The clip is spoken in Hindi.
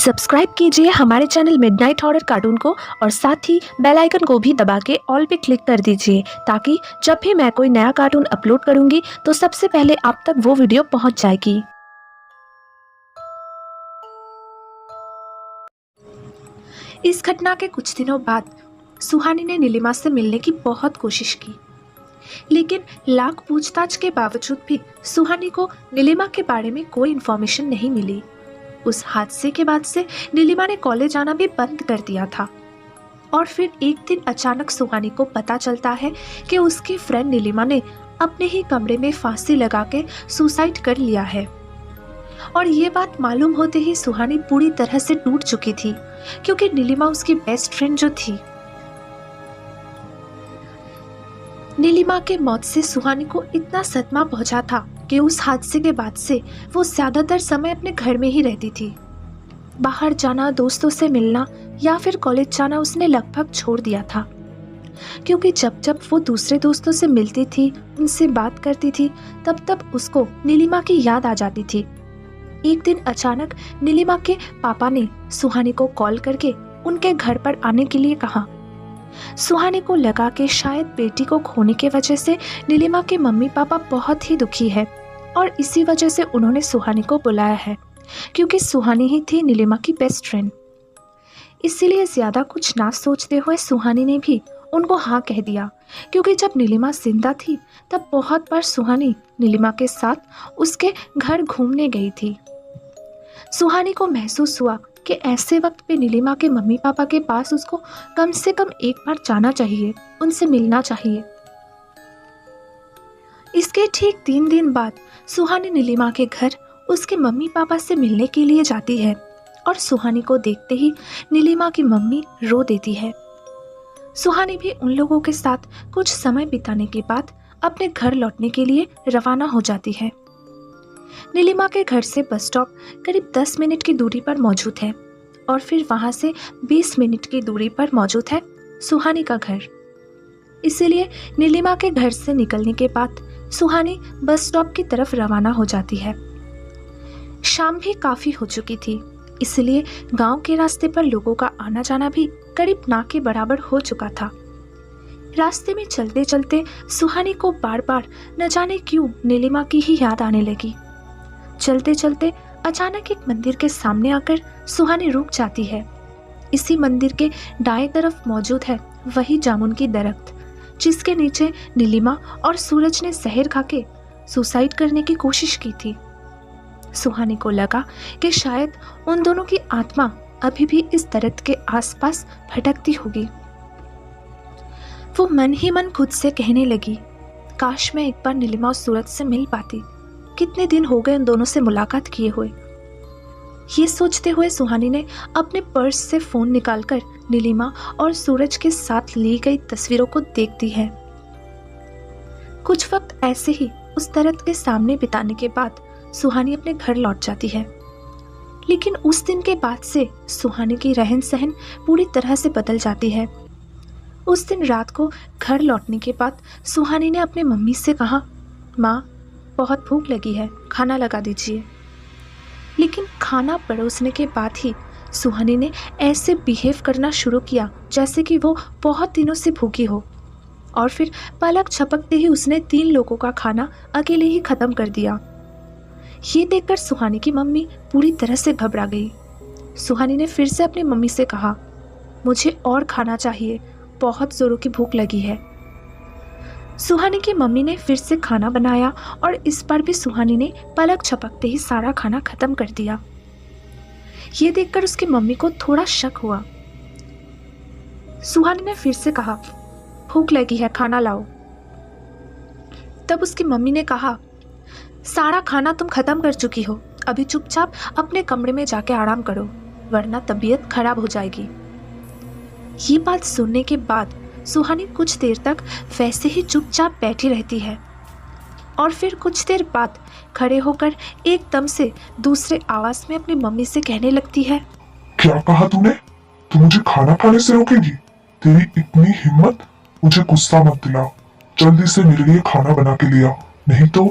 सब्सक्राइब कीजिए हमारे चैनल मिडनाइट हॉरर कार्टून को और साथ ही बेल आइकन को भी दबा के ऑल पे क्लिक कर दीजिए ताकि जब भी मैं कोई नया कार्टून अपलोड करूंगी तो सबसे पहले आप तक वो वीडियो पहुंच जाएगी। इस घटना के कुछ दिनों बाद सुहानी ने नीलिमा से मिलने की बहुत कोशिश की, लेकिन लाख पूछताछ के बावजूद भी सुहानी को नीलिमा के बारे में कोई इन्फॉर्मेशन नहीं मिली। उस हादसे के बाद से नीलिमा ने कॉलेज आना भी बंद कर दिया था और फिर एक दिन अचानक सुहानी को पता चलता है कि उसकी फ्रेंड नीलिमा ने अपने ही कमरे में फांसी लगा के सुसाइड कर लिया है। और ये बात मालूम होते ही सुहानी पूरी तरह से टूट चुकी थी, क्योंकि नीलिमा उसकी बेस्ट फ्रेंड जो थी। नीलिमा के मौत से सुहानी को इतना सदमा पहुंचा था कि उस हादसे के बाद से वो ज्यादातर समय अपने घर में ही रहती थी। बाहर जाना, दोस्तों से मिलना या फिर कॉलेज जाना उसने लगभग छोड़ दिया था, क्योंकि जब जब वो दूसरे दोस्तों से मिलती थी, उनसे बात करती थी, तब तब उसको नीलिमा की याद आ जाती थी। एक दिन अचानक नीलिमा के पापा ने सुहानी को कॉल करके उनके घर पर आने के लिए कहा। सुहानी को लगा कि शायद बेटी को खोने की वजह से नीलिमा के मम्मी पापा बहुत ही दुखी है और इसी वजह से उन्होंने सुहानी को बुलाया है, क्योंकि सुहानी ही थी नीलिमा की बेस्ट फ्रेंड। इसीलिए ज्यादा कुछ ना सोचते हुए सुहानी ने भी उनको हाँ कह दिया, क्योंकि जब नीलिमा जिंदा थी तब बहुत बार सुहानी नीलिमा के साथ उसके घर घूमने गई थी। सुहानी को महसूस हुआ कि ऐसे वक्त पे नीलिमा के मम्मी पापा के पास उसको कम से कम एक बार जाना चाहिए, उनसे मिलना चाहिए। इसके ठीक 3 दिन बाद सुहानी नीलिमा के घर उसके मम्मी पापा से मिलने के लिए जाती है और सुहानी को देखते ही नीलिमा की मम्मी रो देती है। सुहानी भी उन लोगों के साथ कुछ समय बिताने के बाद अपने घर लौटने के लिए रवाना हो जाती है। नीलिमा के घर से बस स्टॉप करीब 10 मिनट की दूरी पर मौजूद है और फिर वहां से 20 मिनट की दूरी पर मौजूद है सुहानी का घर। इसीलिए नीलिमा के घर से निकलने के बाद सुहानी बस स्टॉप की तरफ रवाना हो जाती है। शाम भी काफी हो चुकी थी, इसलिए गांव के रास्ते पर लोगों का आना जाना भी करीब ना के बराबर हो चुका था। रास्ते में चलते चलते सुहानी को बार बार न जाने क्यों नीलिमा की ही याद आने लगी। चलते चलते अचानक एक मंदिर के सामने आकर सुहानी रुक जाती है। इसी मंदिर के दाएं तरफ मौजूद है वही जामुन की दरख्त, जिसके नीचे नीलिमा और सूरज ने जहर खाके सुसाइड करने की कोशिश की थी। सुहानी को लगा कि शायद उन दोनों की आत्मा अभी भी इस दरख्त के आसपास भटकती होगी। वो मन ही मन खुद से कहने लगी, काश मैं एक बार नीलिमा और सूरज से मिल पाती, कितने दिन हो गए उन दोनों से मुलाकात किए हुए। ये सोचते हुए सुहानी ने अपने पर्स से फोन निकालकर नीलिमा और सूरज के साथ ली गई तस्वीरों को देखती है। कुछ वक्त ऐसे ही उस दरख्त के सामने बिताने के बाद सुहानी अपने घर लौट जाती है। लेकिन उस दिन के बाद से सुहानी की रहन सहन पूरी तरह से बदल जाती है। उस दिन रात को घर लौटने के बाद सुहानी ने अपने मम्मी से कहा, माँ बहुत भूख लगी है, खाना लगा दीजिए। लेकिन खाना परोसने के बाद ही सुहानी ने ऐसे बिहेव करना शुरू किया जैसे कि वो बहुत दिनों से भूखी हो, और फिर पलक झपकते ही उसने 3 लोगों का खाना अकेले ही खत्म कर दिया। ये देखकर सुहानी की मम्मी पूरी तरह से घबरा गई। सुहानी ने फिर से अपनी मम्मी से कहा, मुझे और खाना चाहिए, बहुत जोरों की भूख लगी है। सुहानी की मम्मी ने फिर से खाना बनाया और इस बार भी सुहानी ने पलक झपकते ही सारा खाना खत्म कर दिया। ये देखकर उसकी मम्मी को थोड़ा शक हुआ। सुहानी ने फिर से कहा, भूख लगी है, खाना लाओ। तब उसकी मम्मी ने कहा, सारा खाना तुम खत्म कर चुकी हो, अभी चुपचाप अपने कमरे में जाके आराम करो, वरना तबीयत खराब हो जाएगी। ये बात सुनने के बाद सुहानी कुछ देर तक वैसे ही चुपचाप बैठी रहती है और फिर कुछ देर बाद खड़े होकर एकदम से दूसरे आवाज में अपनी मम्मी से कहने लगती है, क्या कहा तूने? तू मुझे खाना खाने से रोकेगी? तेरी इतनी हिम्मत? मुझे गुस्सा मत दिला, जल्दी से मेरे लिए खाना बना के लिया, नहीं तो।